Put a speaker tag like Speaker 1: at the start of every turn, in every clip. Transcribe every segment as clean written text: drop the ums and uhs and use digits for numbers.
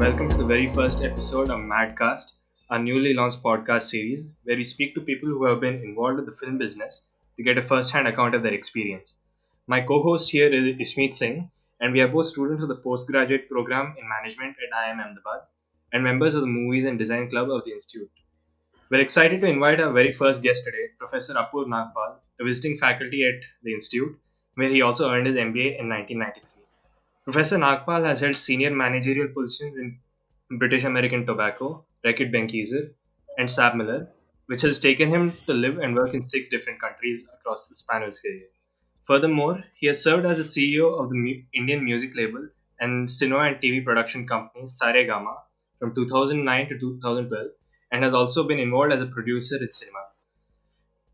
Speaker 1: welcome to the very first episode of MADCast, our newly launched podcast series where we speak to people who have been involved with the film business to get a first hand account of their experience. My co host here is Ishmeet Singh, and we are both students of the postgraduate program in management at IIM Ahmedabad and members of the Movies and Design Club of the Institute. We're excited to invite our very first guest today, Professor Apurv Nagpal, a visiting faculty at the Institute, where he also earned his MBA in 1993. Professor Nagpal has held senior managerial positions in British American Tobacco, Reckitt Benckiser, and Sab Miller, which has taken him to live and work in 6 different countries across the span of his career. Furthermore, he has served as the CEO of the Indian music label and cinema and TV production company Saregama from 2009 to 2012 and has also been involved as a producer in cinema.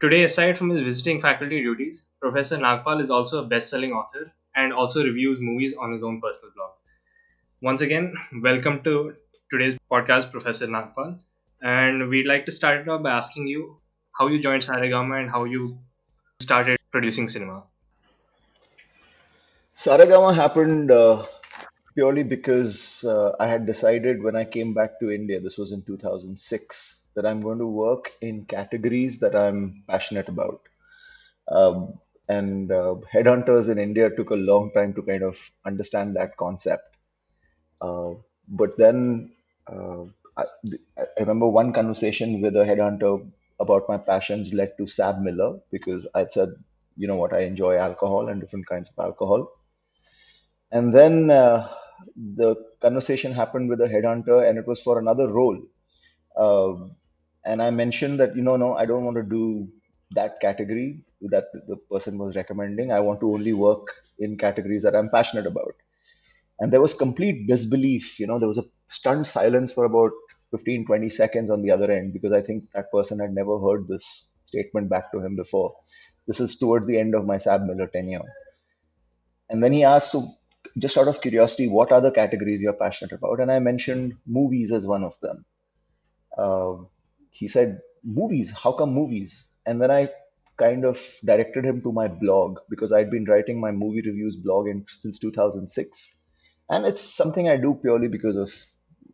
Speaker 1: Today, aside from his visiting faculty duties, Professor Nagpal is also a best-selling author and also reviews movies on his own personal blog. Once again, welcome to today's podcast, Professor Nagpal. And we'd like to start it off by asking you how you joined Saregama and how you started producing cinema.
Speaker 2: Saregama happened purely because I had decided when I came back to India, this was in 2006, that I'm going to work in categories that I'm passionate about. And headhunters in India took a long time to kind of understand that concept. But then uh, I, I remember one conversation with a headhunter about my passions led to Sab Miller because I said, you know what, I enjoy alcohol and different kinds of alcohol. And then the conversation happened with a headhunter, and it was for another role. Um and I mentioned that, no, I don't want to do that category that the person was recommending. I want to only work in categories that I'm passionate about. And there was complete disbelief. There was a stunned silence for about 15, 20 seconds on the other end because I think that person had never heard this statement back to him before. This is towards the end of my Sab Miller tenure. And then he asked, so just out of curiosity, what other categories you're passionate about? And I mentioned movies as one of them. Uh, he said, movies? How come movies? And then I kind of directed him to my blog because I'd been writing my movie reviews blog since 2006. And it's something I do purely because of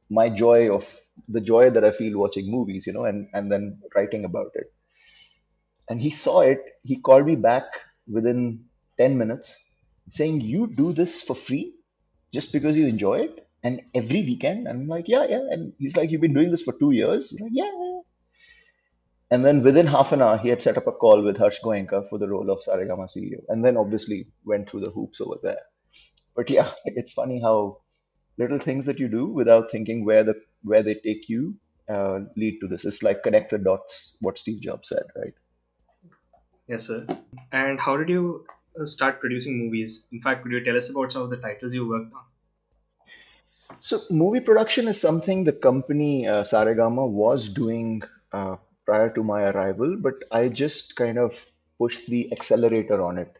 Speaker 2: my joy of the joy that I feel watching movies, and then writing about it. And he saw it. He called me back within 10 minutes saying, you do this for free just because you enjoy it? And every weekend? And I'm like, yeah, yeah. And he's like, you've been doing this for 2 years? I'm like, yeah, yeah. And then within half an hour, he had set up a call with Harsh Goenka for the role of Saregama CEO. And then obviously went through the hoops over there. But yeah, it's funny how little things that you do without thinking where they take you lead to this. It's like connect the dots, what Steve Jobs said, right?
Speaker 1: Yes, sir. And how did you start producing movies? In fact, could you tell us about some of the titles you worked on?
Speaker 2: So movie production is something the company Saregama was doing prior to my arrival, but I just kind of pushed the accelerator on it.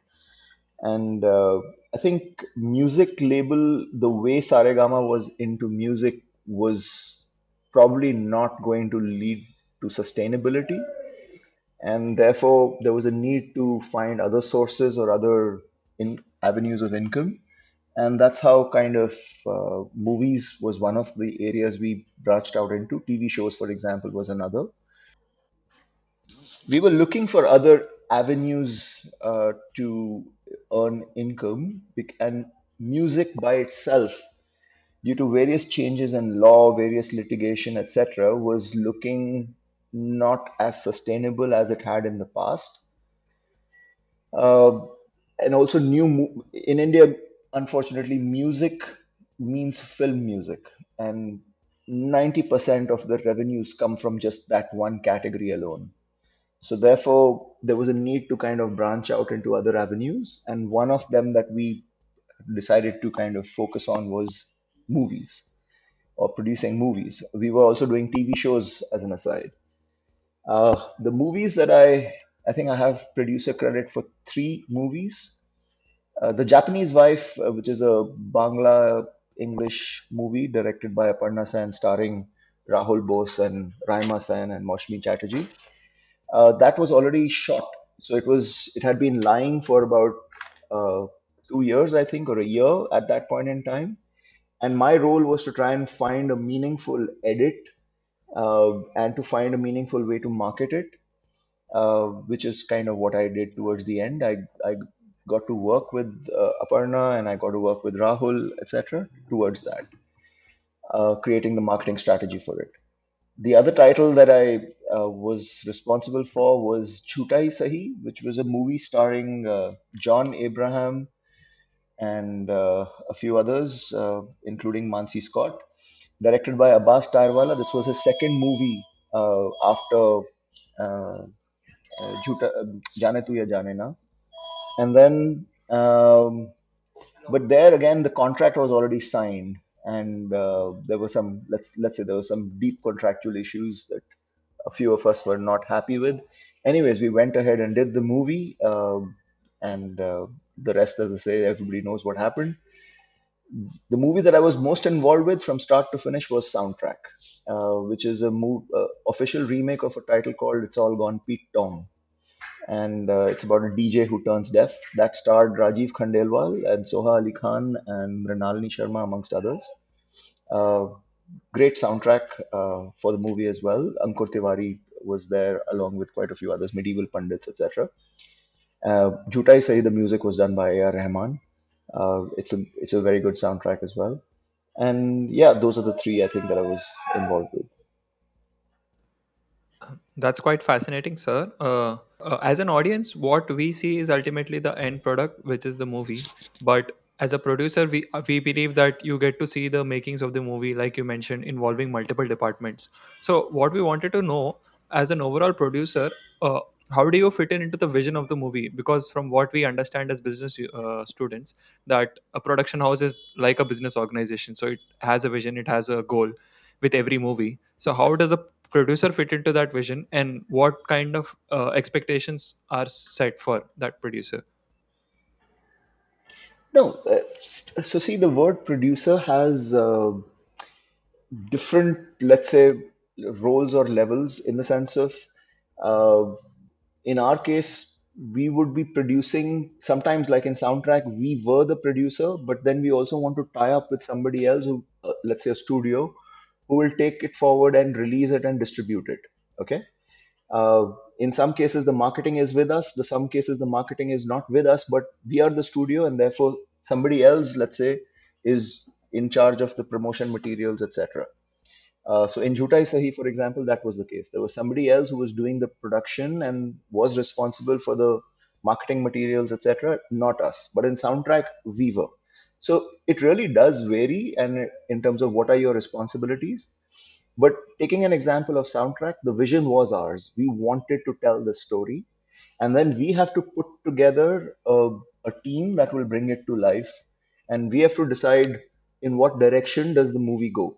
Speaker 2: And I think music label, the way Saregama was into music was probably not going to lead to sustainability. And therefore, there was a need to find other sources or other avenues of income. And that's how kind of movies was one of the areas we branched out into. TV shows, for example, was another. We were looking for other avenues to earn income, and music by itself, due to various changes in law, various litigation, etc., was looking not as sustainable as it had in the past. Uh, and also, in India, unfortunately, music means film music, and 90% of the revenues come from just that one category alone. So therefore, there was a need to kind of branch out into other avenues, and one of them that we decided to kind of focus on was movies or producing movies. We were also doing TV shows as an aside. The movies that I think I have producer credit for 3 movies. The Japanese Wife, which is a Bangla English movie directed by Aparna Sen, starring Rahul Bose and Raima Sen and Moshmi Chatterjee. That was already shot, so it had been lying for about uh, 2 years, I think, or a year at that point in time. And my role was to try and find a meaningful edit, and to find a meaningful way to market it, which is kind of what I did towards the end. I got to work with Aparna, and I got to work with Rahul, etc. towards that, creating the marketing strategy for it. The other title that I was responsible for was Chutai Sahi, which was a movie starring John Abraham and a few others, including Mansi Scott, directed by Abbas Tarwala. This was his second movie after uh, Jaane Tu Ya Jaane Na. And then, but there again, the contract was already signed, and there were some, let's say there were some deep contractual issues that a few of us were not happy with. Anyways, we went ahead and did the movie, and the rest, as I say, everybody knows what happened. The movie that I was most involved with from start to finish was soundtrack, which is a official remake of a title called "It's All Gone Pete Tong," and it's about a DJ who turns deaf. That starred Rajiv Khandelwal and Soha Ali Khan and Mrinalini Sharma, amongst others. Uh, Great soundtrack for the movie as well. Ankur Tiwari was there along with quite a few others, medieval pundits, etc. Jutai Sahi, the music was done by A.R. Rahman. It's a very good soundtrack as well. And yeah, those are the three I think that I was involved with.
Speaker 3: That's quite fascinating, sir. As an audience, what we see is ultimately the end product, which is the movie. But as a producer, we believe that you get to see the makings of the movie, like you mentioned, involving multiple departments. So, what we wanted to know, as an overall producer, uh, how do you fit in into the vision of the movie? Because from what we understand as business students, that a production house is like a business organization. So it has a vision, it has a goal with every movie. So how does the producer fit into that vision, and what kind of expectations are set for that producer?
Speaker 2: No, so see, the word producer has different, let's say, roles or levels in the sense of, uh, in our case, we would be producing sometimes, like in soundtrack, we were the producer, but then we also want to tie up with somebody else who, let's say, a studio, who will take it forward and release it and distribute it. Okay. In some cases, the marketing is with us. The some cases, the marketing is not with us, but we are the studio, and therefore somebody else, let's say, is in charge of the promotion materials, etc. So in Jhutai Sahi, for example, that was the case. There was somebody else who was doing the production and was responsible for the marketing materials, etc. Not us, but in soundtrack, we were. So it really does vary, and in terms of what are your responsibilities. But taking an example of soundtrack, the vision was ours. We wanted to tell the story, and then we have to put together a team that will bring it to life, and we have to decide in what direction does the movie go,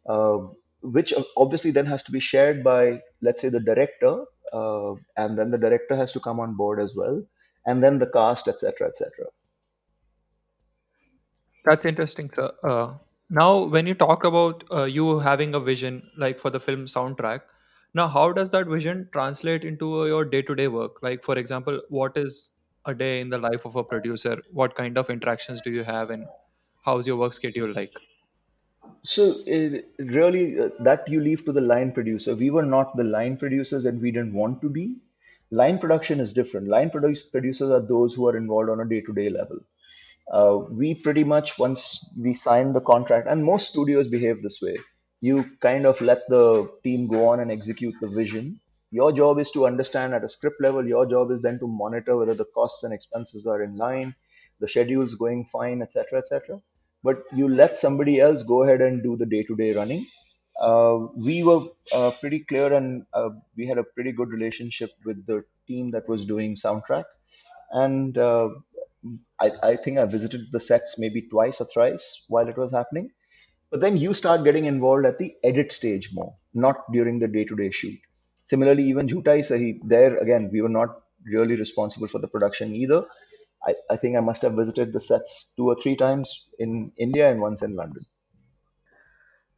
Speaker 2: uh, which obviously then has to be shared by, let's say, the director, and then the director has to come on board as well, and then the cast, etc., etc.
Speaker 3: That's interesting, sir. Now, when you talk about you having a vision, like for the film soundtrack, now how does that vision translate into your day-to-day work? Like, for example, what is a day in the life of a producer? What kind of interactions do you have, and how's your work schedule like?
Speaker 2: So really, that you leave to the line producer. We were not the line producers, and we didn't want to be. Line production is different. Producers are those who are involved on a day-to-day level. We pretty much, once we sign the contract, and most studios behave this way, you kind of let the team go on and execute the vision. Your job is to understand at a script level. Your job is then to monitor whether the costs and expenses are in line, the schedule's going fine, etc., etc. But you let somebody else go ahead and do the day-to-day running. We were pretty clear, and we had a pretty good relationship with the team that was doing soundtrack. And I think I visited the sets maybe twice or thrice while it was happening. But then you start getting involved at the edit stage more, not during the day-to-day shoot. Similarly, even Jhutai Sahi, there again, we were not really responsible for the production either. I think I must have visited the sets two or three times in India and once in London.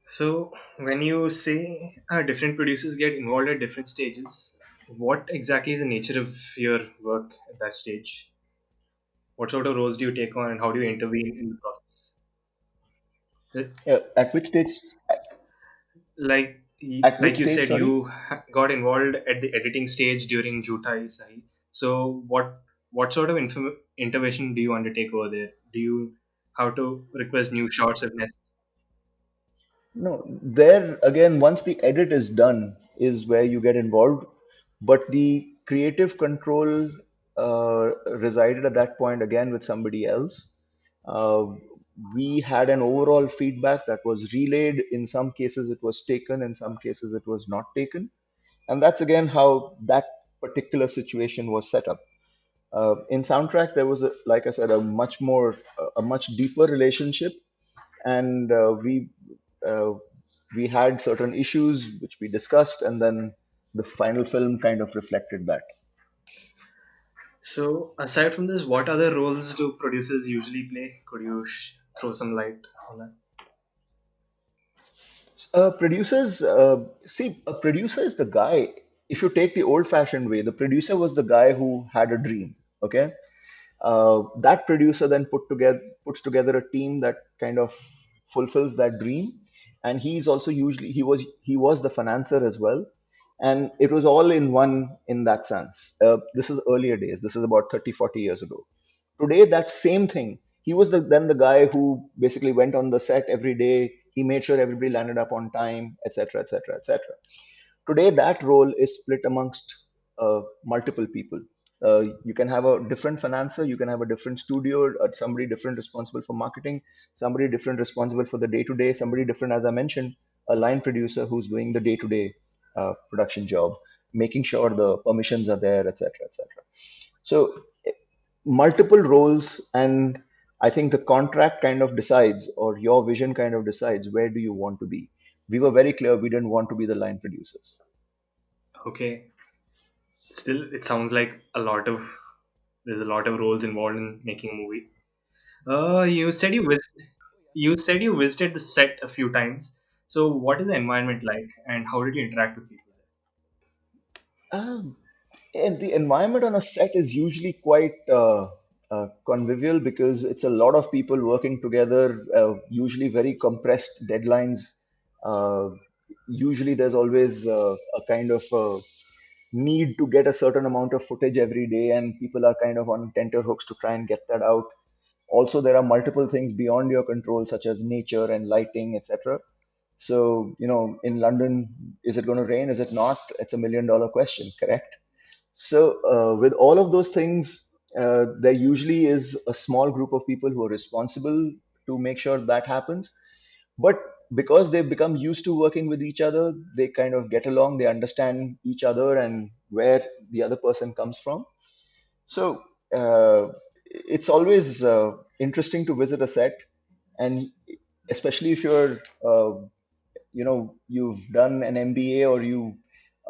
Speaker 1: So, when you say different producers get involved at different stages, what exactly is the nature of your work at that stage? What sort of roles do you take on, and how do you intervene in the process? Uh,
Speaker 2: At which stage?
Speaker 1: Like
Speaker 2: At which
Speaker 1: like you
Speaker 2: stage?
Speaker 1: said,
Speaker 2: Sorry.
Speaker 1: you got involved at the editing stage during Jutai Sahi. So what sort of intervention do you undertake over there? Do you how to request new shots if necessary?
Speaker 2: No, there again, once the edit is done, is where you get involved. But the creative control resided at that point again with somebody else. Uh, we had an overall feedback that was relayed. In some cases, it was taken, in some cases, it was not taken. And that's again how that particular situation was set up. In soundtrack, there was, like I said, a much deeper relationship, and uh, we had certain issues which we discussed, and then the final film kind of reflected that.
Speaker 1: So aside from this, what other roles do producers usually play? Could you throw some light on that?
Speaker 2: Producers, see, a producer is the guy. If you take the old-fashioned way, the producer was the guy who had a dream. Okay, that producer then puts together a team that kind of fulfills that dream, and he's also usually he was the financer as well, and it was all in one in that sense. This is earlier days. This is about 30-40 years ago. Today, that same thing, he was then the guy who basically went on the set every day. He made sure everybody landed up on time, etc., etc., etc. Today, that role is split amongst multiple people. You can have a different financer, you can have a different studio, somebody different responsible for marketing, somebody different responsible for the day to day, somebody different, as I mentioned, a line producer who's doing the day to day production job, making sure the permissions are there, etc., etc. So multiple roles, and I think the contract kind of decides, or your vision kind of decides, where do you want to be. We were very clear we didn't want to be the line producers.
Speaker 1: Okay. Still, it sounds like there's a lot of roles involved in making a movie. You said you visited the set a few times. So what is the environment like, and how did you interact with people
Speaker 2: Um, and the environment on a set is usually quite convivial because it's a lot of people working together, usually very compressed deadlines. Uh, Usually, there's always a kind of need to get a certain amount of footage every day, and people are kind of on tenterhooks to try and get that out. Also, there are multiple things beyond your control, such as nature and lighting, etc. So, in London, is it going to rain? Is it not? It's $1 million question, correct? So, with all of those things, there usually is a small group of people who are responsible to make sure that happens. But because they've become used to working with each other, they kind of get along, they understand each other and where the other person comes from. So, it's always interesting to visit a set, and especially if you've done an MBA, or you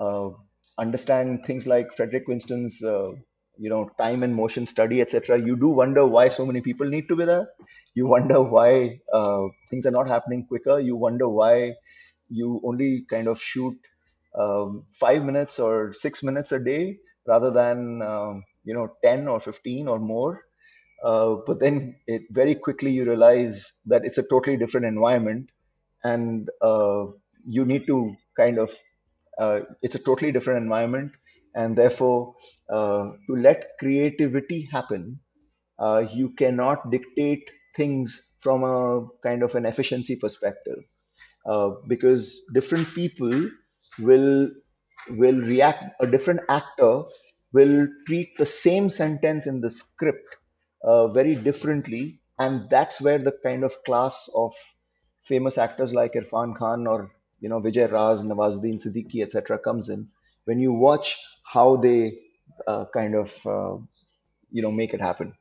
Speaker 2: uh, understand things like Frederick Winston's time and motion study, etc. You do wonder why so many people need to be there. You wonder why things are not happening quicker. You wonder why you only kind of shoot 5 minutes or 6 minutes a day rather than 10 or 15 or more. But then very quickly you realize that it's a totally different environment, and you need to kind of it's a totally different environment, and therefore to let creativity happen, you cannot dictate things from a kind of an efficiency perspective, because different people will will react. A different actor will treat the same sentence in the script very differently, and that's where the kind of class of famous actors like Irfan Khan, or Vijay Raz, Nawazuddin Siddiqui, etc. comes in. When you watch how they kind of make it happen.
Speaker 1: there?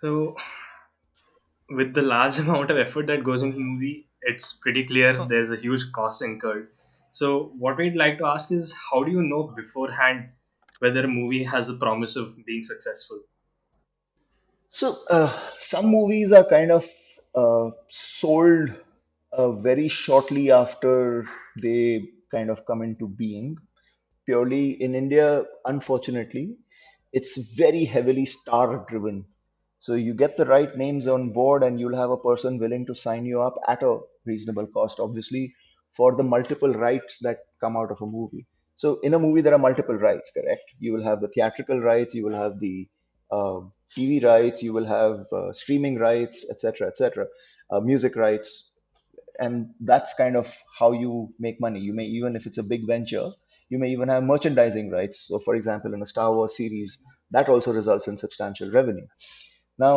Speaker 1: So with the large amount of effort that goes into the movie, it's pretty clear
Speaker 3: Uh,
Speaker 1: there's a huge cost incurred. So what we'd like to ask is, how do you know beforehand whether a movie has a promise of being successful?
Speaker 2: So some movies are kind of sold very shortly after they kind of come into being. Purely in India, unfortunately, it's very heavily star driven. So you get the right names on board, and you'll have a person willing to sign you up at a reasonable cost, obviously, for the multiple rights that come out of a movie. So in a movie, there are multiple rights, correct? You will have the theatrical rights, you will have the uh, TV rights, you will have streaming rights, etc., music rights, and that's kind of how you make money. You may, even if it's a big venture, you may even have merchandising rights. So for example, in a Star Wars series, that also results in substantial revenue. Now,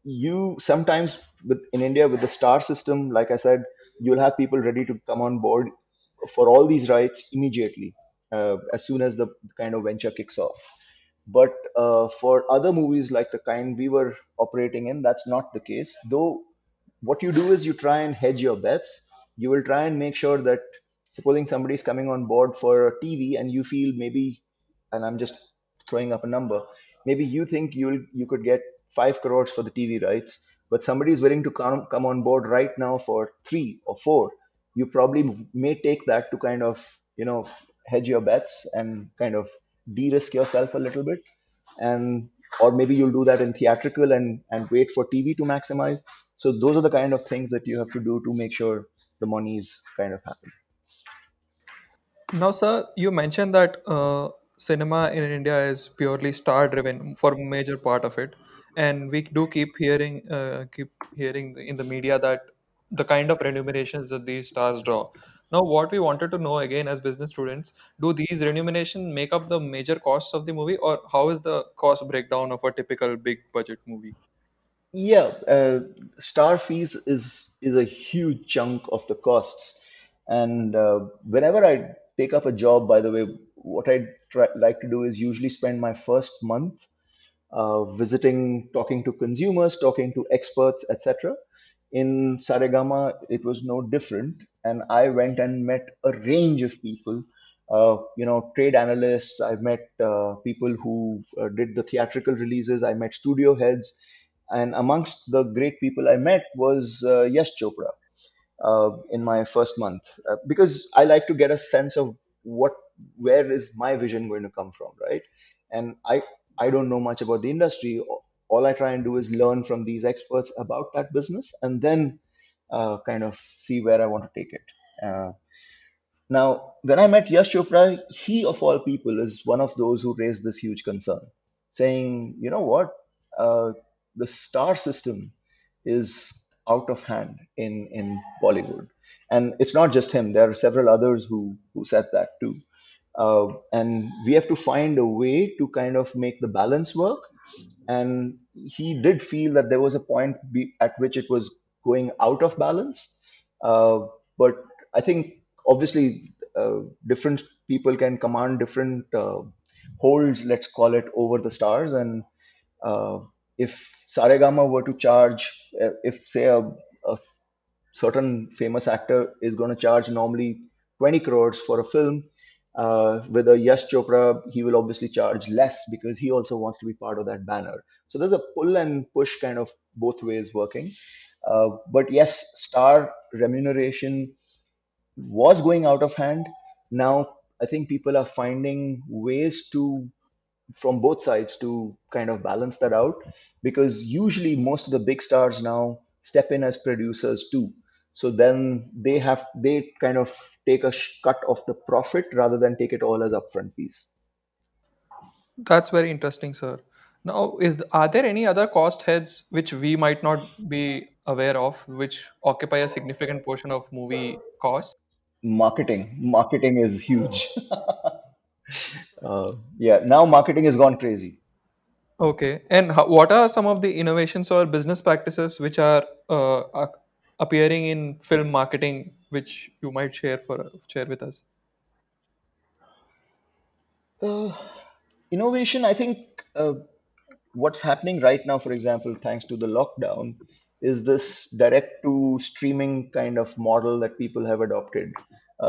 Speaker 2: you sometimes in India with the star system, like I said, you'll have people ready to come on board for all these rights immediately, as soon as the kind of venture kicks off. But for other movies like the kind we were operating in, that's not the case. Though what you do is you try and hedge your bets. You will try and make sure that, supposing somebody's coming on board for a TV and you feel maybe, and I'm just throwing up a number, maybe you think you could get 5 crores for the TV rights, but somebody is willing to come on board right now for 3 or 4. You probably may take that to kind of, hedge your bets and kind of de-risk yourself a little bit. And or maybe you'll do that in theatrical and wait for TV to maximize. So those are the kind of things that you have to do to make sure the money's kind of happen.
Speaker 3: Now, sir, you mentioned that cinema in India is purely star driven for major part of it, and we do keep hearing in the media that the kind of remunerations that these stars draw. Now, what we wanted to know again as business students, do these remuneration make up the major costs of the movie, or how is the cost breakdown of a typical big budget movie?
Speaker 2: Yeah, star fees is a huge chunk of the costs, and whenever I take up a job, by the way, what I like to do is usually spend my first month visiting, talking to consumers, talking to experts, etc. In Saregama, it was no different, and I went and met a range of people. Trade analysts. I met people who did the theatrical releases. I met studio heads, and amongst the great people I met was Yash Chopra in my first month, because I like to get a sense of what where is my vision going to come from, right? And I don't know much about the industry. All I try and do is learn from these experts about that business, and then kind of see where I want to take it. Now, when I met Yash Chopra, he of all people is one of those who raised this huge concern, saying, you know what, uh, the star system is out of hand in Bollywood, and it's not just him. There are several others who said that too, and we have to find a way to kind of make the balance work. And he did feel that there was a point at which it was going out of balance. Uh, but I think obviously different people can command different holds, let's call it, over the stars. And uh, if Saregama were to charge, if say a certain famous actor is going to charge normally 20 crores for a film, with a Yash Chopra, he will obviously charge less because he also wants to be part of that banner. So there's a pull and push kind of both ways working. But yes, star remuneration was going out of hand. Now I think people are finding ways to, from both sides, to kind of balance that out, because usually most of the big stars now step in as producers too. So then they kind of take a cut of the profit rather than take it all as upfront fees.
Speaker 3: That's very interesting, sir. Now, are there any other cost heads which we might not be aware of, which occupy a significant portion of movie cost?
Speaker 2: Marketing is huge. Yeah, now marketing has gone crazy.
Speaker 3: Okay, and what are some of the innovations or business practices which are appearing in film marketing, which you might share with us?
Speaker 2: uh, Innovation, I think, what's happening right now, for example, thanks to the lockdown, is this direct to streaming kind of model that people have adopted.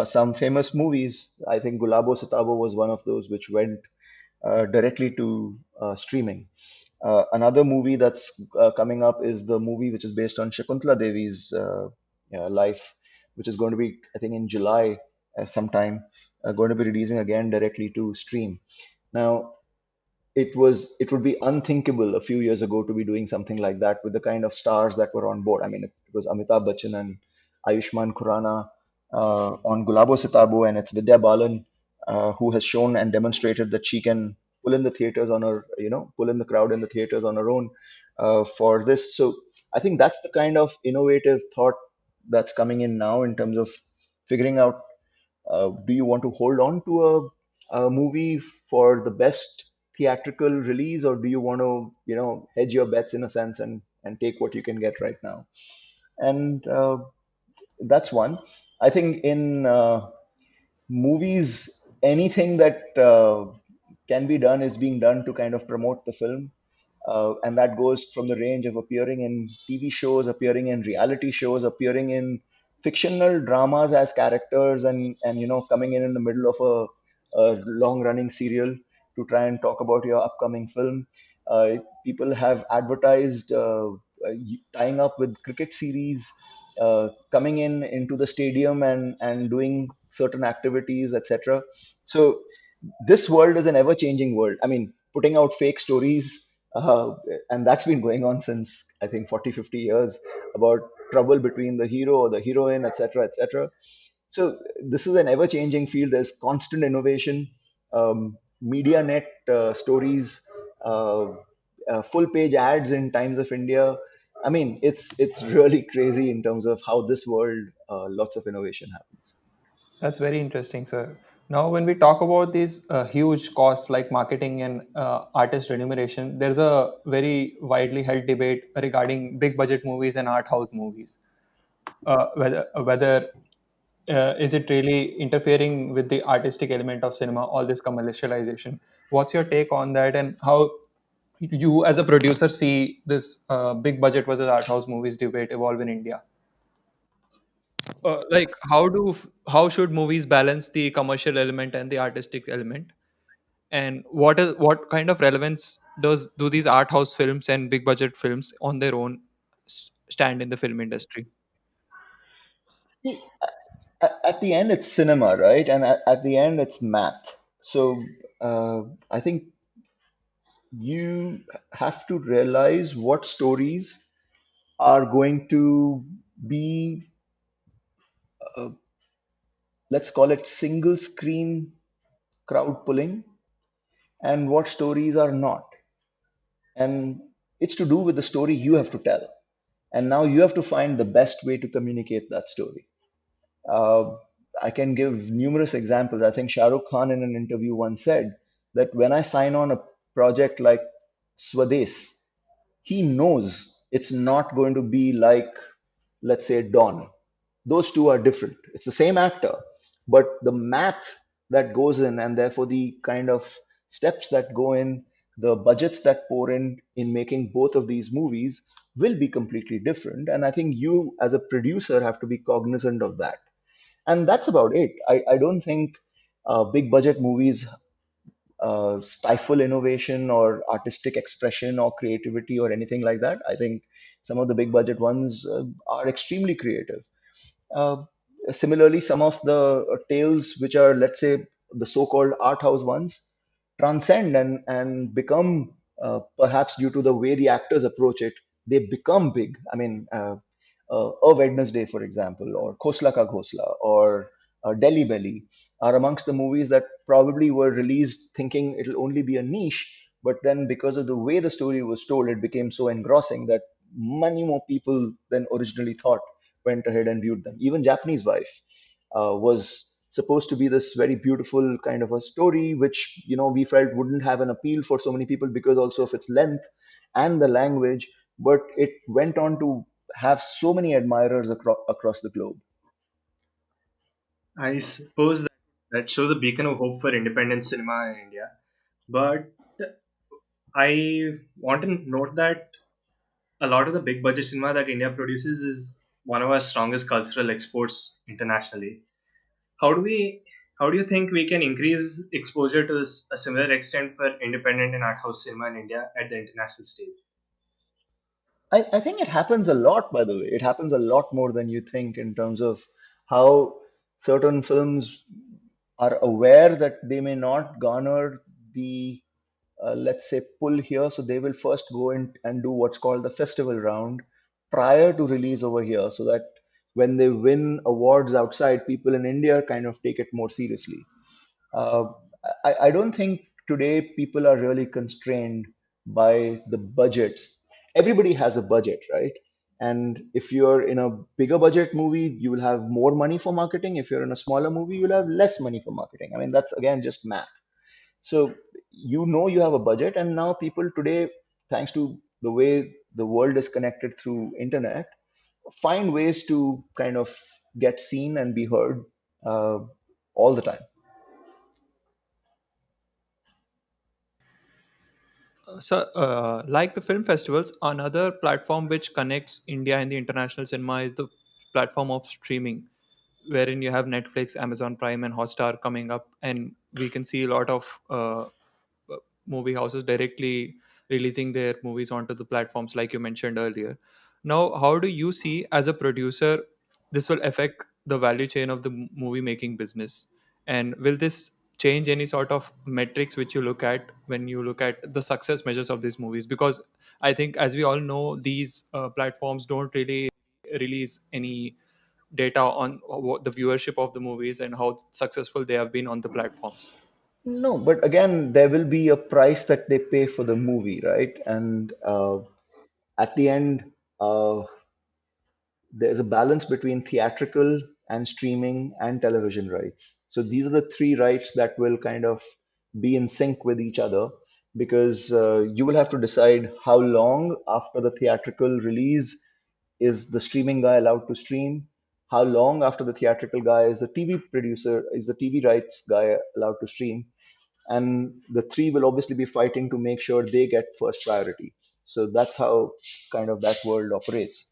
Speaker 2: Some famous movies, I think Gulabo Sitabo was one of those which went directly to streaming. Another movie that's coming up is the movie which is based on Shakuntala Devi's life, which is going to be, I think, in July sometime, going to be releasing again directly to stream. Now, it would be unthinkable a few years ago to be doing something like that with the kind of stars that were on board. I mean, it was Amitabh Bachchan and Ayushmann Khurrana on Gulabo Sitabo, and it's Vidya Balan who has shown and demonstrated that she can pull in the theaters on her, pull in the crowd in the theaters on her own for this. So I think that's the kind of innovative thought that's coming in now in terms of figuring out, do you want to hold on to a movie for the best theatrical release, or do you want to, hedge your bets in a sense and take what you can get right now? And that's one. I think in movies, anything that can be done is being done to kind of promote the film. And that goes from the range of appearing in TV shows, appearing in reality shows, appearing in fictional dramas as characters, and coming in the middle of a long running serial to try and talk about your upcoming film. People have advertised tying up with cricket series, coming in into the stadium and doing certain activities, etc. So this world is an ever changing world. I mean, putting out fake stories, uh, and that's been going on since I think 40, 50 years, about trouble between the hero or the heroine, etc., etc. So this is an ever changing field. There's constant innovation. Media net stories, uh, full page ads in Times of India. I mean, it's really crazy in terms of how this world, lots of innovation happens.
Speaker 3: That's very interesting, sir. Now, when we talk about these huge costs like marketing and artist remuneration, there's a very widely held debate regarding big budget movies and art house movies. Whether is it really interfering with the artistic element of cinema, all this commercialization? What's your take on that, and how you, as a producer, see this big budget versus art house movies debate evolve in India? Like how should movies balance the commercial element and the artistic element, and what kind of relevance do these art house films and big budget films on their own stand in the film industry?
Speaker 2: See, at the end, it's cinema, right? And at the end, it's math. So I think you have to realize what stories are going to be, uh, let's call it single screen crowd pulling, and what stories are not. And it's to do with the story you have to tell. And now you have to find the best way to communicate that story. Uh, I can give numerous examples. I think Shah Rukh Khan in an interview once said that when I sign on a project like Swades, he knows it's not going to be like, let's say, Dawn. Those two are different. It's the same actor, but the math that goes in, and therefore the kind of steps that go in, the budgets that pour in making both of these movies will be completely different. And I think you, as a producer, have to be cognizant of that. And that's about it. I don't think big budget movies stifle innovation or artistic expression or creativity or anything like that. I think some of the big budget ones are extremely creative. Uh, Similarly, some of the tales which are, let's say, the so-called art house ones, transcend and become, perhaps due to the way the actors approach it, they become big. I mean, A Wednesday, for example, or Khosla Ka Ghosla, or Delhi Belly are amongst the movies that probably were released thinking it'll only be a niche, but then because of the way the story was told, it became so engrossing that many more people than originally thought went ahead and viewed them. Even Japanese Wife was supposed to be this very beautiful kind of a story, which we felt wouldn't have an appeal for so many people because also of its length and the language, but it went on to have so many admirers across the globe.
Speaker 1: I suppose that shows a beacon of hope for independent cinema in India. But I want to note that a lot of the big budget cinema that India produces is one of our strongest cultural exports internationally. How do we how do you think we can increase exposure to this a similar extent for independent and art house cinema in India at the international stage?
Speaker 2: I think it happens a lot, by the way. It happens a lot more than you think in terms of how certain films are aware that they may not garner the let's say, pull here. So they will first go in and do what's called the festival round prior to release over here, so that when they win awards outside, people in India kind of take it more seriously. uh, I don't think today people are really constrained by the budgets. Everybody has a budget, right? And if you're in a bigger budget movie, you will have more money for marketing. If you're in a smaller movie, you'll have less money for marketing. I mean, that's again just math. So you know you have a budget, and now people today, thanks to the way the world is connected through internet, find ways to kind of get seen and be heard uh, all the time.
Speaker 3: Like the film festivals, another platform which connects India and the international cinema is the platform of streaming, wherein you have Netflix, Amazon Prime, and Hotstar coming up, and we can see a lot of movie houses directly releasing their movies onto the platforms, like you mentioned earlier. Now, how do you see as a producer this will affect the value chain of the movie making business? And will this change any sort of metrics which you look at when you look at the success measures of these movies? Because I think, as we all know, these platforms don't really release any data on the viewership of the movies and how successful they have been on the platforms.
Speaker 2: No, but again, there will be a price that they pay for the movie, right? And at the end, uh, there's a balance between theatrical and streaming and television rights. So these are the three rights that will kind of be in sync with each other, because you will have to decide how long after the theatrical release is the streaming guy allowed to stream, how long after the theatrical guy is the TV producer, is the TV rights guy allowed to stream, and the three will obviously be fighting to make sure they get first priority. So that's how kind of that world operates.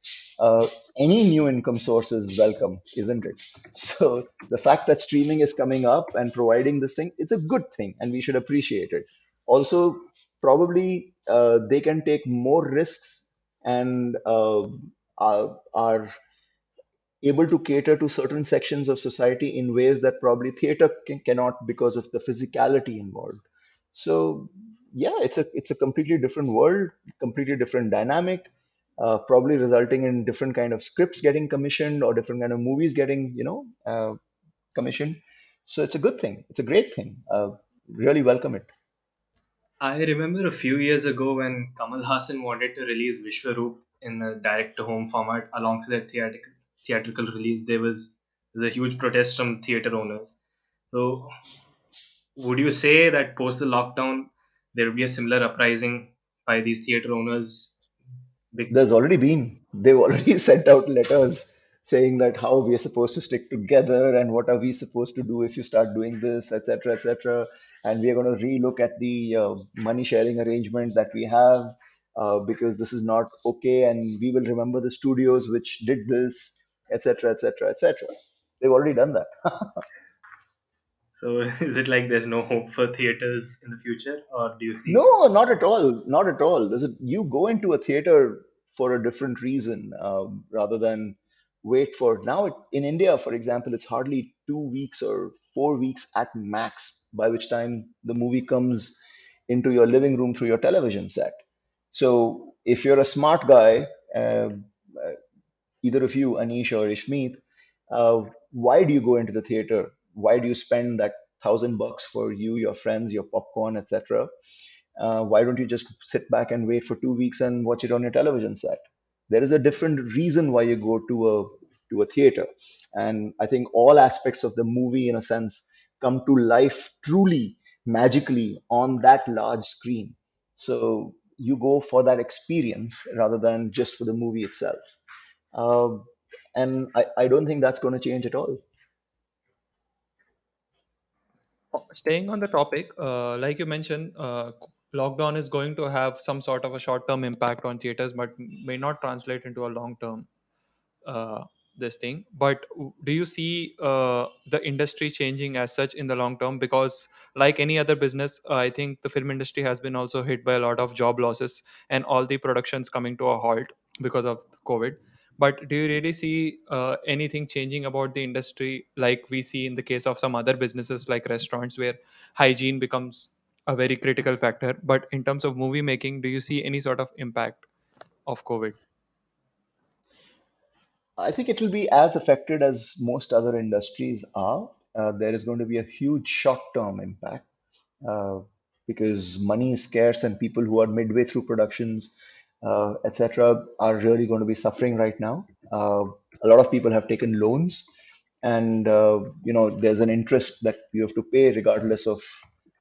Speaker 2: Any new income source is welcome, isn't it? So the fact that streaming is coming up and providing this thing, it's a good thing, and we should appreciate it. Also, probably they can take more risks and are able to cater to certain sections of society in ways that probably theater cannot, because of the physicality involved. So yeah, it's a completely different world, completely different dynamic, probably resulting in different kind of scripts getting commissioned or different kind of movies getting commissioned. So it's a good thing, it's a great thing. Really welcome it.
Speaker 1: I remember a few years ago when Kamal Hassan wanted to release Vishwaroop in a direct-to-home format alongside the theatrical release. There was a huge protest from theater owners. So, would you say that post the lockdown there will be a similar uprising by these theater owners? Big.
Speaker 2: There's already been, they've already sent out letters saying that how we are supposed to stick together and what are we supposed to do if you start doing this, etc., etc. And we are going to relook at the money sharing arrangement that we have, because this is not okay, and we will remember the studios which did this, etc., etc., etc. They've already done that.
Speaker 1: So, is it like there's no hope for theaters in the future, or do you see?
Speaker 2: No, not at all. Not at all. You go into a theater for a different reason, rather than wait for. Now, in India, for example, it's hardly 2 weeks or 4 weeks at max by which time the movie comes into your living room through your television set. So, if you're a smart guy, either of you, Anish or Ishmeet, why do you go into the theater? Why do you spend that $1,000 for you, your friends, your popcorn, etc.? Why don't you just sit back and wait for 2 weeks and watch it on your television set? There is a different reason why you go to a theater, and I think all aspects of the movie, in a sense, come to life truly magically on that large screen. So you go for that experience rather than just for the movie itself. Um, and I don't think that's going to change at all.
Speaker 3: Staying on the topic, like you mentioned, lockdown is going to have some sort of a short-term impact on theaters, but may not translate into a long-term uh, this thing. But do you see the industry changing as such in the long term? Because like any other business, I think the film industry has been also hit by a lot of job losses and all the productions coming to a halt because of COVID. But do you really see anything changing about the industry, like we see in the case of some other businesses like restaurants, where hygiene becomes a very critical factor. But in terms of movie making, do you see any sort of impact of COVID?
Speaker 2: I think it will be as affected as most other industries are. There is going to be a huge short-term impact uh, because money is scarce and people who are midway through productions, etc., are really going to be suffering right now. A lot of people have taken loans, and there's an interest that you have to pay regardless of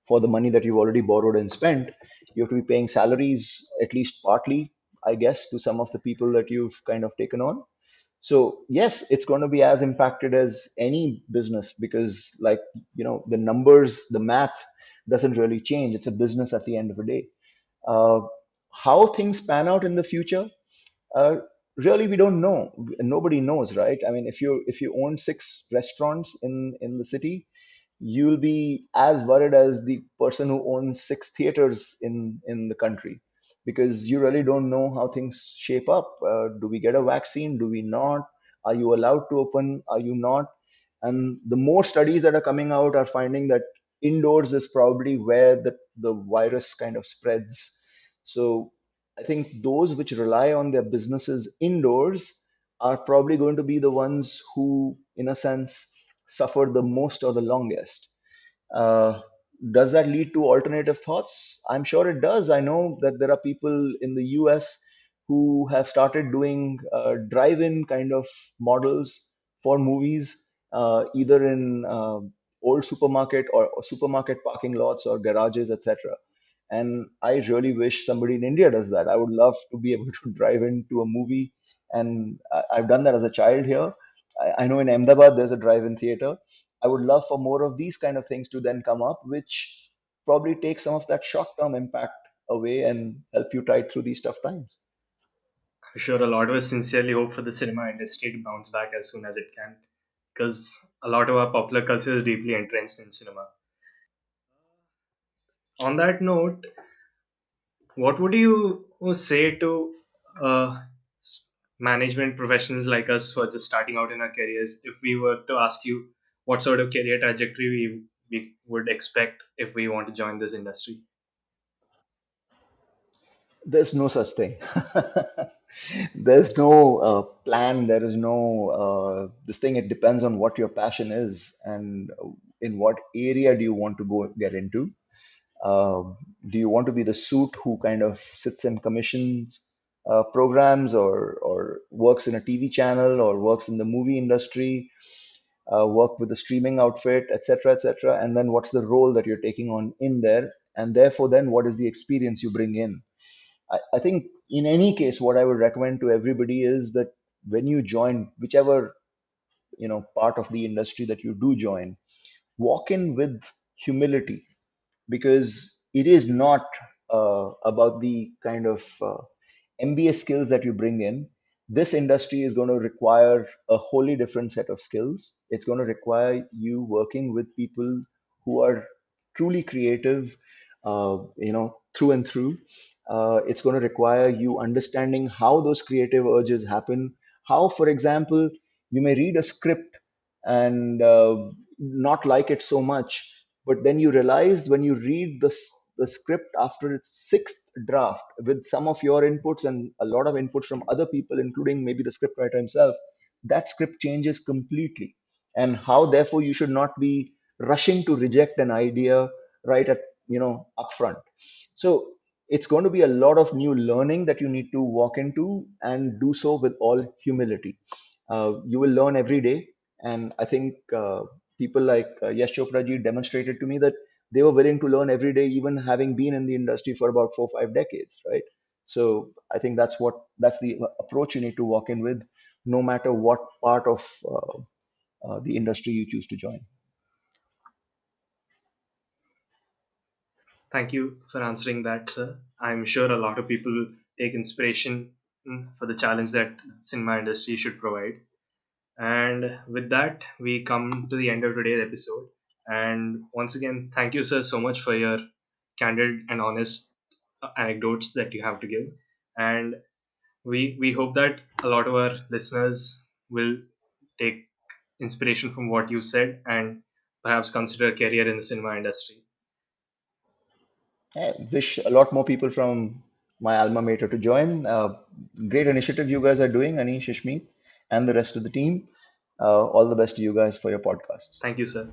Speaker 2: for the money that you've already borrowed and spent. You have to be paying salaries at least partly, I guess, to some of the people that you've kind of taken on. So yes, it's going to be as impacted as any business because, like, the numbers, the math doesn't really change. It's a business at the end of the day. Uh, how things pan out in the future, uh, really, we don't know. Nobody knows, right? I mean, if you own six restaurants in the city, you'll be as worried as the person who owns six theaters in the country, because you really don't know how things shape up. Do we get a vaccine? Do we not? Are you allowed to open? Are you not? And the more studies that are coming out are finding that indoors is probably where the virus kind of spreads. So I think those which rely on their businesses indoors are probably going to be the ones who, in a sense, suffer the most or the longest. Uh, does that lead to alternative thoughts? I'm sure it does. I know that there are people in the US who have started doing drive-in kind of models for movies, either in old supermarket or supermarket parking lots or garages, etc. And I really wish somebody in India does that. I would love to be able to drive into a movie, and I've done that as a child here. I know in Ahmedabad there's a drive-in theater. I would love for more of these kind of things to then come up, which probably take some of that short-term impact away and help you tide through these tough times.
Speaker 1: I'm sure a lot of us sincerely hope for the cinema industry to bounce back as soon as it can, because a lot of our popular culture is deeply entrenched in cinema. On that note, what would you say to uh, management professionals like us who are just starting out in our careers if we were to ask you what sort of career trajectory we would expect if we want to join this industry?
Speaker 2: There's no such thing. There's no plan. There is no this thing. It depends on what your passion is and in what area do you want to go get into. Do you want to be the suit who kind of sits and commissions programs, or works in a TV channel, or works in the movie industry, work with the streaming outfit, etc., etc.? And then what's the role that you're taking on in there? And therefore, then what is the experience you bring in? I think in any case, what I would recommend to everybody is that when you join whichever part of the industry that you do join, walk in with humility, because it is not about the kind of MBA skills that you bring in. This industry is going to require a wholly different set of skills. It's going to require you working with people who are truly creative, through and through. It's going to require you understanding how those creative urges happen. How, for example, you may read a script and not like it so much, but then you realize when you read the script after its sixth draft with some of your inputs and a lot of inputs from other people, including maybe the scriptwriter himself, that script changes completely. And how, therefore, you should not be rushing to reject an idea right at upfront. So it's going to be a lot of new learning that you need to walk into, and do so with all humility. You will learn every day, and I think people like Yash Chopra ji demonstrated to me that they were willing to learn every day, even having been in the industry for about 4 or 5 decades, right? So I think that's the approach you need to walk in with, no matter what part of the industry you choose to join.
Speaker 1: Thank you for answering that, sir. I'm sure a lot of people take inspiration for the challenge that cinema industry should provide. And with that, we come to the end of today's episode. And once again, thank you, sir, so much for your candid and honest anecdotes that you have to give. And we hope that a lot of our listeners will take inspiration from what you said and perhaps consider a career in the cinema industry.
Speaker 2: I wish a lot more people from my alma mater to join. Great initiative you guys are doing, Anish, Ishmeet, and the rest of the team. All the best to you guys for your podcasts.
Speaker 1: Thank you, sir.